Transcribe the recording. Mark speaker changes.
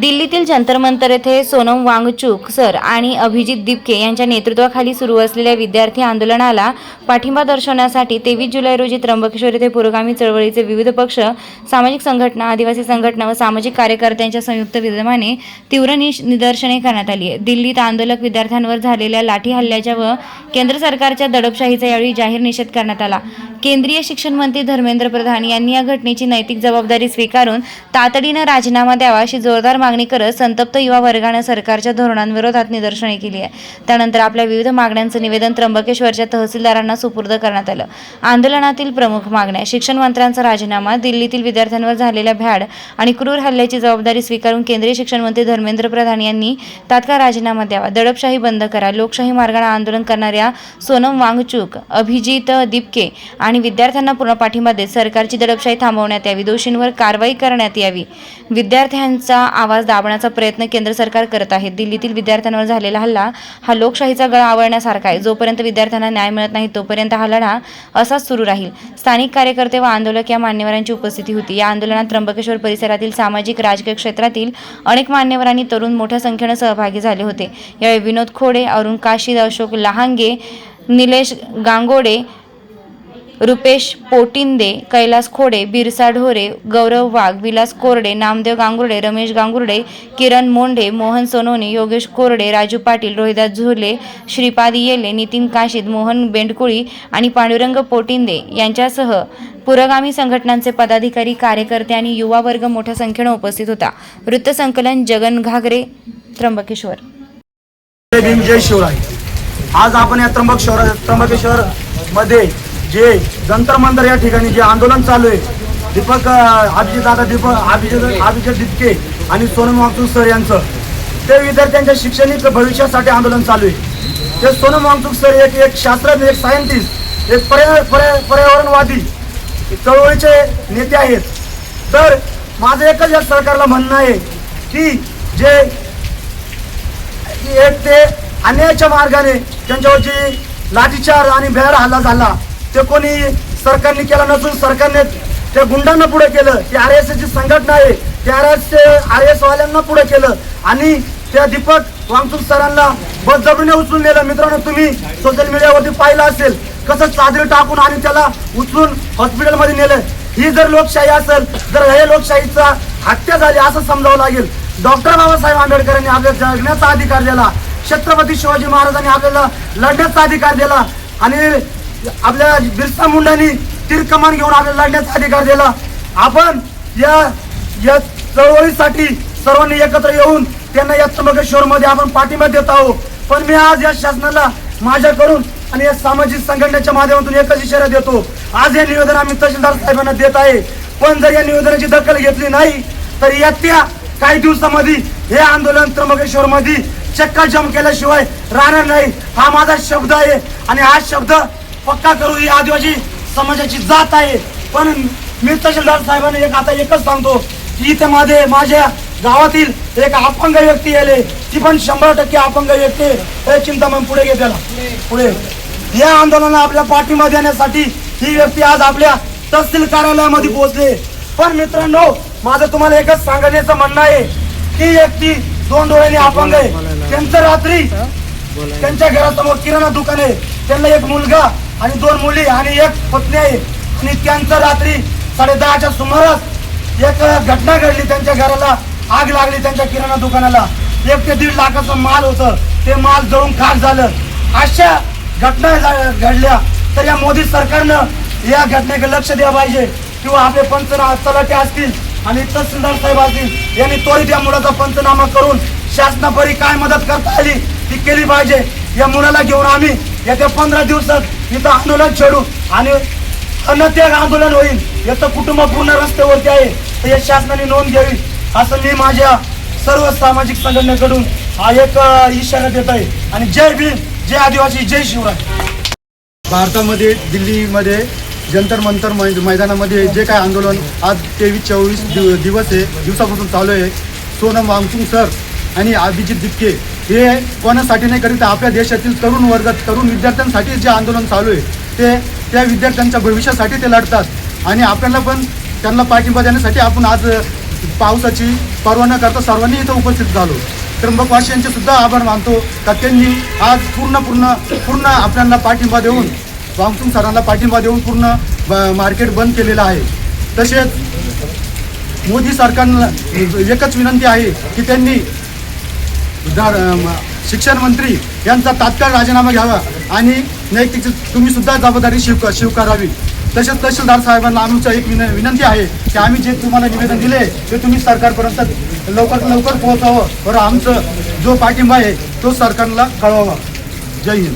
Speaker 1: दिल्लीतील जंतर मंतर येथे सोनम वांगचुक सर आणि अभिजित दिपके यांच्या नेतृत्वाखाली सुरू असलेल्या विद्यार्थी आंदोलनाला पाठिंबा दर्शवण्यासाठी 23 जुलै रोजी त्र्यंबकेश्वर येथे पुरोगामी चळवळीचे विविध पक्ष, सामाजिक संघटना, आदिवासी संघटना व सामाजिक कार्यकर्त्यांच्या संयुक्त विद्यमाने तीव्र निदर्शने करण्यात आली आहे। दिल्लीत आंदोलक विद्यार्थ्यांवर झालेल्या लाठी हल्ल्याच्या व केंद्र सरकारच्या दडपशाहीचा यावेळी जाहीर निषेध करण्यात आला। केंद्रीय शिक्षण मंत्री धर्मेंद्र प्रधान यांनी या घटनेची नैतिक जबाबदारी स्वीकारून तातडीने राजीनामा द्यावा अशी जोरदार मागणी करत संतप्त युवा वर्गाने सरकारच्या धोरणांविरोधात निदर्शने केली आहे। त्यानंतर आपल्या विविध मागण्यांचे निवेदन त्र्यंबकेश्वरच्या तहसीलदारांना सुपूर्द करण्यात आलं। आंदोलनातील प्रमुख मागण्या: शिक्षण मंत्र्यांचा राजीनामा, दिल्लीतील विद्यार्थ्यांवर झालेल्या भ्याड आणि क्रूर हल्ल्याची जबाबदारी स्वीकारून केंद्रीय शिक्षण मंत्री धर्मेंद्र प्रधान यांनी तात्काळ राजीनामा द्यावा, दडपशाही बंद करा, लोकशाही मार्गाने आंदोलन करणाऱ्या सोनम वांगचुक, अभिजित दिपके आणि विद्यार्थ्यांना पूर्ण पाठिंबा देत सरकारची दडपशाही थांबवण्यात यावी, दोषींवर कारवाई करण्यात यावी। विद्यार्थ्यांचा आवाज दाबण्याचा प्रयत्न केंद्र सरकार करत आहे। दिल्लीतील विद्यार्थ्यांवर झालेला हल्ला हा लोकशाहीचा गळा आवळण्यासारखा आहे। जोपर्यंत विद्यार्थ्यांना न्याय मिळत नाही तोपर्यंत हा लढा असाच सुरू राहील। स्थानिक कार्यकर्ते व आंदोलक या मान्यवरांची उपस्थिती होती। या आंदोलनात त्र्यंबकेश्वर परिसरातील सामाजिक राजकीय क्षेत्रातील अनेक मान्यवर आणि तरुण मोठ्या संख्येने सहभागी झाले होते। यावेळी विनोद खोडे, अरुण काशीद, अशोक लहांगे, निलेश गांगोडे, रुपेश पोटिंदे, कैलास खोडे, बिरसा ढोरे, गौरव वाघ, विलास कोरडे, नामदेव गांगुर्डे, रमेश गांगुर्डे, किरण मोंढे, मोहन सोनोनी, योगेश कोरडे, राजू पाटील, रोहिदास झोले, श्रीपाद येले, नितीन काशीद, मोहन बेंडकुळी आणि पांडुरंग पोटिंदे यांच्यासह पुरोगामी संघटनांचे पदाधिकारी, कार्यकर्ते आणि युवा वर्ग मोठ्या संख्येने उपस्थित होता। वृत्तसंकलन जगन घागरे, त्र्यंबकेश्वर।
Speaker 2: जय शिवराय। आज आपण या त्र्यंबकेश्वर मध्ये जे जंतर मंतर या ठिकाणी जे आंदोलन चालू आहे, अभिजित दिपके आणि सोनम वांगचुक सर यांचं, ते विद्यार्थ्यांच्या शैक्षणिक भविष्यासाठी आंदोलन चालू आहे। ते सोनम वांगचुक सर एक शास्त्रज्ञ, एक सायंटिस्ट, एक पर्यावरणवादी चळवळीचे नेते आहेत। तर माझं एकच या सरकारला म्हणणं आहे की जे एक ते अन्यायाच्या मार्गाने त्यांच्यावर जी लाठीचार्ज आणि भ्याड हल्ला झाला ते कोणी सरकारने केला नसून सरकारने त्या गुंडांना पुढे केलं। ती RSSची संघटना आहे, त्या RS वाल्यांना पुढे केलं आणि त्या दीपक वांगचुक सरांना बळजबरीने उचलून नेलं। मित्रांनो, तुम्ही सोशल मीडियावरती पाहिलं असेल कसं चादरी टाकून आणि त्याला उचलून हॉस्पिटलमध्ये नेलं। ही जर लोकशाही असेल, जर हे लोकशाहीचा हत्या झाली असं समजावं लागेल। डॉक्टर बाबासाहेब आंबेडकरांनी आपल्याला जगण्याचा अधिकार दिला, छत्रपती शिवाजी महाराजांनी आपल्याला लढण्याचा अधिकार दिला आणि आपल्या बिरसा मुंडांनी तीर कमान घेऊन आपल्याला लढण्याचा अधिकार दिला। आपण या चळवळीसाठी सर्वांनी एकत्र येऊन त्यांना या त्र्यंबकेश्वर मध्ये आपण पाठिंबा देत आहोत। पण मी आज या शासनाला माझ्याकडून आणि या सामाजिक संघटनेच्या माध्यमातून एकच इशारा देतो, आज हे निवेदन आम्ही तहसीलदार साहेबांना देत आहे। पण जर या निवेदनाची दखल घेतली नाही तर येत्या काही दिवसांमध्ये हे आंदोलन त्र्यंबकेश्वर मध्ये चक्काजाम केल्याशिवाय राहणार नाही। हा माझा शब्द आहे आणि हा शब्द पक्का करू, ही आदिवासी समाजाची जात आहे। पण मी तहसीलदार साहेबांना आता एकच सांगतो की इथे माझ्या गावातील एक अपंग व्यक्ती आले, ती पण 100% अपंग व्यक्ती, चिंतामण पुढे घे त्याला पुढे। या आंदोलनाला आपल्या पाठिंबा देण्यासाठी ही व्यक्ती आज आपल्या तहसील कार्यालयामध्ये पोहोचले। पण मित्रांनो, माझं तुम्हाला एकच सांगण्याचं म्हणणं आहे की व्यक्ती 2 डोळ्यांनी अपंग आहे। त्यांचं रात्री त्यांच्या घरासमोर किराणा दुकान आहे, त्यांना एक मुलगा आणि 2 मुली आणि एक पत्नी आहे आणि त्यांचं रात्री 10:30च्या सुमारास एक घटना घडली। त्यांच्या घराला आग लागली, त्यांच्या किराणा दुकानाला 1 ते 1.5 लाखाचं माल होतं, ते माल जळून खाक झालं। अशा घटना घडल्या तर या मोदी सरकारनं या घटनेकडे लक्ष द्यायला पाहिजे किंवा आपले तलाठी असतील आणि तहसीलदार साहेब असतील यांनी त्वरित या मुलाचा पंचनामा करून शासनापरी काय मदत करता आली ती केली पाहिजे। या मुलाला घेऊन आम्ही येत्या 15 दिवसात इथं आंदोलन छेडू आणि अनत्याग आंदोलन होईल। याचं कुटुंब पूर्ण रस्त्यावरती आहे, तर या शासनाने नोंद घ्यावी असं मी माझ्या सर्व सामाजिक संघटनेकडून हा एक इशारा देत आहे। आणि जय भीम, जय आदिवासी, जय शिवराय।
Speaker 3: भारतामध्ये दिल्लीमध्ये जंतर मंतर मैदानामध्ये जे काय आंदोलन आज 23-24 दिवसापासून चालू आहे, सोनम वांगचुक सर आणि अभिजित दिपके हे कोणासाठी नाही करीत, आपल्या देशातील तरुण वर्ग, तरुण विद्यार्थ्यांसाठी जे आंदोलन चालू आहे ते त्या विद्यार्थ्यांच्या भविष्यासाठी ते लढतात आणि आपल्याला पण त्यांना पाठिंबा देण्यासाठी आपण आज पावसाची पर्वा न करता सर्वांनी इथं उपस्थित झालो. त्र्यंबकवासियांचे सुद्धा आभार मानतो का त्यांनी आज पूर्ण आपल्याला पाठिंबा देऊन वांगचुक सरांना पाठिंबा देऊन पूर्ण मार्केट बंद केलेलं आहे. तसेच मोदी सरकारला एकच विनंती आहे की त्यांनी शिक्षण मंत्री यांचा तात्काळ राजीनामा घ्यावा आणि नैतिक तुम्ही सुद्धा जबाबदारी स्वीकारावी. तसेच तहसीलदार साहेबांना आमचं एक विनंती आहे की आम्ही जे तुम्हाला निवेदन दिले ते तुम्ही सरकारपर्यंत लवकर पोहोचावं बरं. आमचं जो पाठिंबा आहे तो सरकारला कळवावा. जय हिंद.